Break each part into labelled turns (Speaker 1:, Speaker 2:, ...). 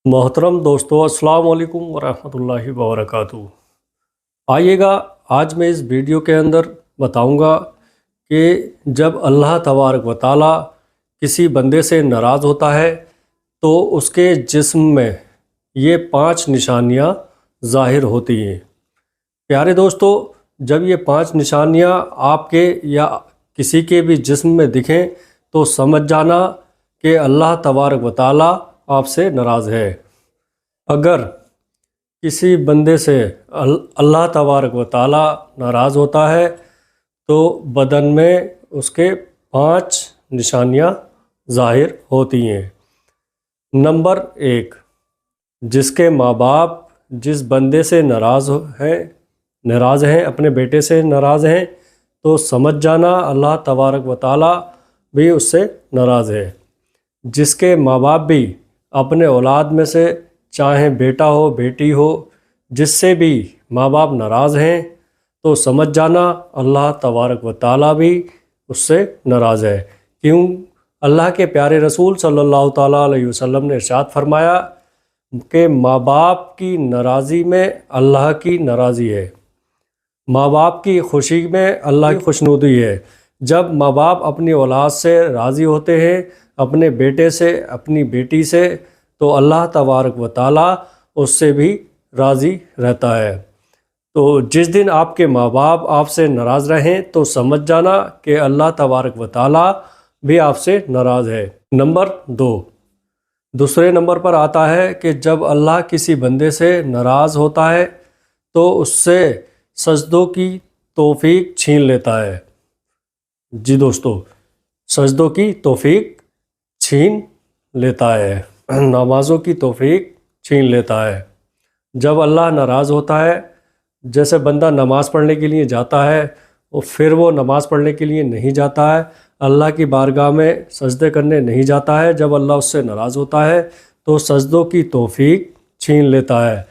Speaker 1: محترم دوستو، السلام علیکم ورحمۃ اللہ وبرکاتہ۔ آئیے گا آج میں اس ویڈیو کے اندر بتاؤں گا کہ جب اللہ تبارک و تعالیٰ کسی بندے سے ناراض ہوتا ہے تو اس کے جسم میں یہ 5 نشانیاں ظاہر ہوتی ہیں۔ پیارے دوستو، جب یہ 5 نشانیاں آپ کے یا کسی کے بھی جسم میں دکھیں تو سمجھ جانا کہ اللہ تبارک و تعالیٰ آپ سے ناراض ہے۔ اگر کسی بندے سے اللہ تبارک و تعالیٰ ناراض ہوتا ہے تو بدن میں اس کے 5 نشانیاں ظاہر ہوتی ہیں۔ نمبر 1، جس کے ماں باپ جس بندے سے ناراض ہیں، اپنے بیٹے سے ناراض ہیں، تو سمجھ جانا اللہ تبارک و تعالیٰ بھی اس سے ناراض ہے۔ جس کے ماں باپ بھی اپنے اولاد میں سے، چاہے بیٹا ہو بیٹی ہو، جس سے بھی ماں باپ ناراض ہیں تو سمجھ جانا اللہ تبارک و تعالیٰ بھی اس سے ناراض ہے۔ کیوں؟ اللہ کے پیارے رسول صلی اللہ تعالیٰ علیہ وسلم نے ارشاد فرمایا کہ ماں باپ کی ناراضی میں اللہ کی ناراضی ہے، ماں باپ کی خوشی میں اللہ کی خوشنودی ہے۔ جب ماں باپ اپنی اولاد سے راضی ہوتے ہیں، اپنے بیٹے سے، اپنی بیٹی سے، تو اللہ تبارک و تعالیٰ اس سے بھی راضی رہتا ہے۔ تو جس دن آپ کے ماں باپ آپ سے ناراض رہیں تو سمجھ جانا کہ اللہ تبارک و تعالیٰ بھی آپ سے ناراض ہے۔ نمبر 2، دوسرے نمبر پر آتا ہے کہ جب اللہ کسی بندے سے ناراض ہوتا ہے تو اس سے سجدوں کی توفیق چھین لیتا ہے۔ جی دوستو، سجدوں کی توفیق چھین لیتا ہے، نمازوں کی توفیق چھین لیتا ہے۔ جب اللہ ناراض ہوتا ہے، جیسے بندہ نماز پڑھنے کے لیے جاتا ہے اور پھر وہ نماز پڑھنے کے لیے نہیں جاتا ہے، اللہ کی بارگاہ میں سجدے کرنے نہیں جاتا ہے، جب اللہ اس سے ناراض ہوتا ہے تو سجدوں کی توفیق چھین لیتا ہے،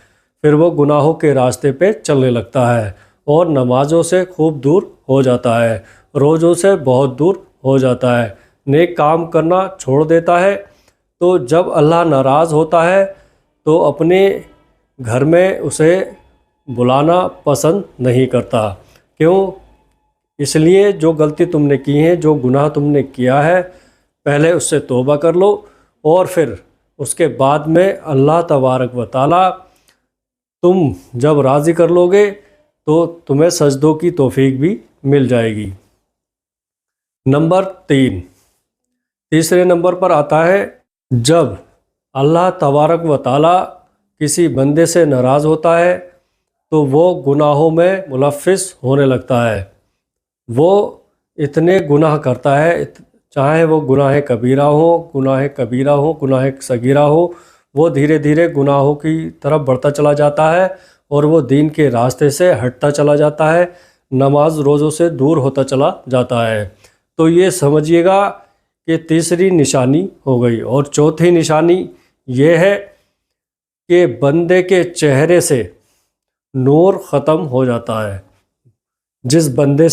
Speaker 1: پھر وہ گناہوں کے راستے پہ چلنے لگتا ہے اور نمازوں سے خوب دور ہو جاتا ہے، روزوں سے بہت دور ہو جاتا ہے، نیک کام کرنا چھوڑ دیتا ہے۔ تو جب اللہ ناراض ہوتا ہے تو اپنے گھر میں اسے بلانا پسند نہیں کرتا۔ کیوں؟ اس لیے جو غلطی تم نے کی ہے، جو گناہ تم نے کیا ہے، پہلے اس سے توبہ کر لو اور پھر اس کے بعد میں اللہ تبارک و تعالیٰ تم جب راضی کر لو گے تو تمہیں سجدوں کی توفیق بھی مل جائے گی۔ نمبر 3، تیسرے نمبر پر آتا ہے جب اللہ تبارک و تعالیٰ کسی بندے سے ناراض ہوتا ہے تو وہ گناہوں میں ملوث ہونے لگتا ہے۔ وہ اتنے گناہ کرتا ہے، چاہے وہ گناہ کبیرہ ہو، گناہ صغیرہ ہو، وہ دھیرے دھیرے گناہوں کی طرف بڑھتا چلا جاتا ہے اور وہ دین کے راستے سے ہٹتا چلا جاتا ہے، نماز روزوں سے دور ہوتا چلا جاتا ہے۔ تو یہ سمجھیے گا کہ تیسری نشانی ہو گئی۔ اور چوتھی نشانی یہ ہے کہ بندے کے چہرے سے نور ختم ہو جاتا ہے۔ جس بندے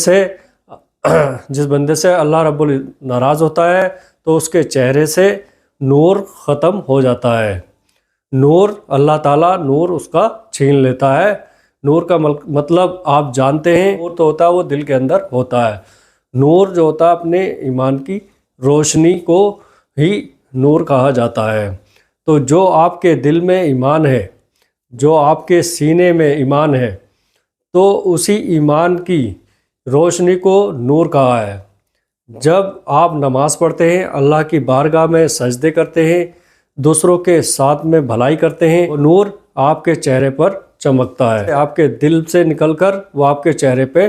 Speaker 1: سے اللہ رب ناراض ہوتا ہے تو اس کے چہرے سے نور ختم ہو جاتا ہے۔ نور، اللہ تعالیٰ نور اس کا چھین لیتا ہے۔ نور کا مطلب آپ جانتے ہیں، نور تو ہوتا ہے وہ دل کے اندر ہوتا ہے۔ نور جو ہوتا ہے اپنے ایمان کی روشنی کو ہی نور کہا جاتا ہے۔ تو جو آپ کے دل میں ایمان ہے، جو آپ کے سینے میں ایمان ہے، تو اسی ایمان کی روشنی کو نور کہا ہے۔ جب آپ نماز پڑھتے ہیں، اللہ کی بارگاہ میں سجدے کرتے ہیں، دوسروں کے ساتھ میں بھلائی کرتے ہیں، وہ نور آپ کے چہرے پر چمکتا ہے، آپ کے دل سے نکل کر وہ آپ کے چہرے پہ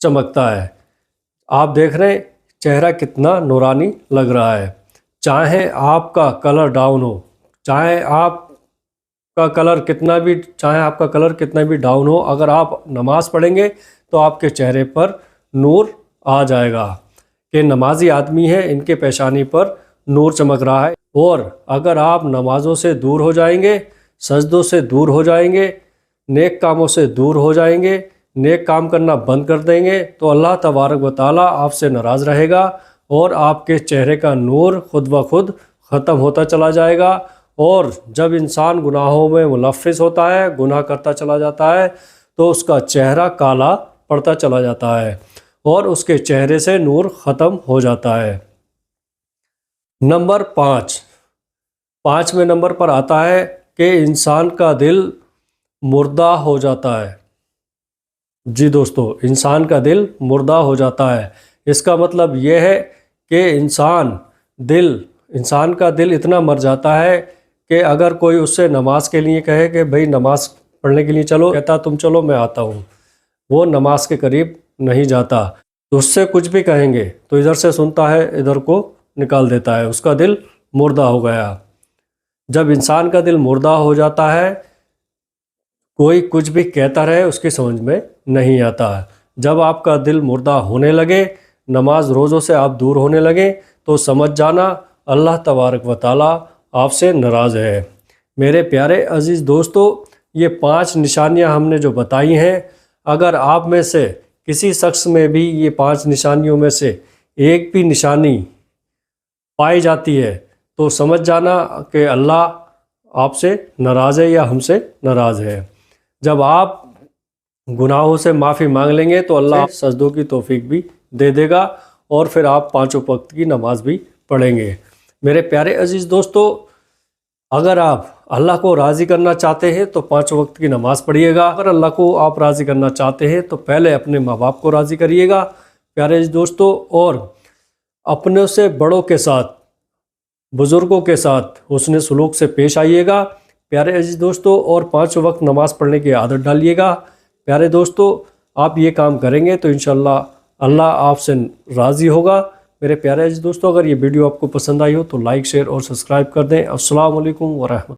Speaker 1: چمکتا ہے۔ آپ دیکھ رہے ہیں چہرہ کتنا نورانی لگ رہا ہے۔ چاہے آپ کا کلر ڈاؤن ہو، چاہے آپ کا کلر کتنا بھی ڈاؤن ہو، اگر آپ نماز پڑھیں گے تو آپ کے چہرے پر نور آ جائے گا کہ نمازی آدمی ہے، ان کے پیشانی پر نور چمک رہا ہے۔ اور اگر آپ نمازوں سے دور ہو جائیں گے، سجدوں سے دور ہو جائیں گے، نیک کاموں سے دور ہو جائیں گے، نیک کام کرنا بند کر دیں گے، تو اللہ تبارک و تعالیٰ آپ سے ناراض رہے گا اور آپ کے چہرے کا نور خود بخود ختم ہوتا چلا جائے گا اور جب انسان گناہوں میں ملوث ہوتا ہے، گناہ کرتا چلا جاتا ہے، تو اس کا چہرہ کالا پڑتا چلا جاتا ہے اور اس کے چہرے سے نور ختم ہو جاتا ہے۔ نمبر 5 نمبر پر آتا ہے کہ انسان کا دل مردہ ہو جاتا ہے۔ جی دوستو، انسان کا دل مردہ ہو جاتا ہے۔ اس کا مطلب یہ ہے کہ انسان کا دل اتنا مر جاتا ہے کہ اگر کوئی اس سے نماز کے لیے کہے کہ بھئی نماز پڑھنے کے لیے چلو، کہتا تم چلو میں آتا ہوں، وہ نماز کے قریب نہیں جاتا۔ تو اس سے کچھ بھی کہیں گے تو ادھر سے سنتا ہے، ادھر کو نکال دیتا ہے، اس کا دل مردہ ہو گیا۔ جب انسان کا دل مردہ ہو جاتا ہے، کوئی کچھ بھی کہتا رہے اس کی سمجھ میں نہیں آتا۔ جب آپ کا دل مردہ ہونے لگے، نماز روزوں سے آپ دور ہونے لگے، تو سمجھ جانا اللہ تبارک و تعالیٰ آپ سے ناراض ہے۔ میرے پیارے عزیز دوستو، یہ 5 نشانیاں ہم نے جو بتائی ہیں، اگر آپ میں سے کسی شخص میں بھی یہ 5 نشانیوں میں سے ایک بھی نشانی پائی جاتی ہے تو سمجھ جانا کہ اللہ آپ سے ناراض ہے یا ہم سے ناراض ہے۔ جب آپ گناہوں سے معافی مانگ لیں گے تو اللہ سجدوں کی توفیق بھی دے دے گا اور پھر آپ 5 وقت کی نماز بھی پڑھیں گے۔ میرے پیارے عزیز دوستو، اگر آپ اللہ کو راضی کرنا چاہتے ہیں تو 5 وقت کی نماز پڑھیے گا۔ اگر اللہ کو آپ راضی کرنا چاہتے ہیں تو پہلے اپنے ماں باپ کو راضی کریے گا پیارے عزیز دوستو، اور اپنے سے بڑوں کے ساتھ، بزرگوں کے ساتھ حسن سلوک سے پیش آئیے گا پیارے عزیز دوستو، اور 5 وقت نماز پڑھنے کی عادت ڈالیے گا پیارے دوستو۔ آپ یہ کام کریں گے تو انشاءاللہ اللہ آپ سے راضی ہوگا۔ میرے پیارے عزیز دوستو، اگر یہ ویڈیو آپ کو پسند آئی ہو تو لائک، شیئر اور سبسکرائب کر دیں۔ السلام علیکم ورحمۃ اللہ۔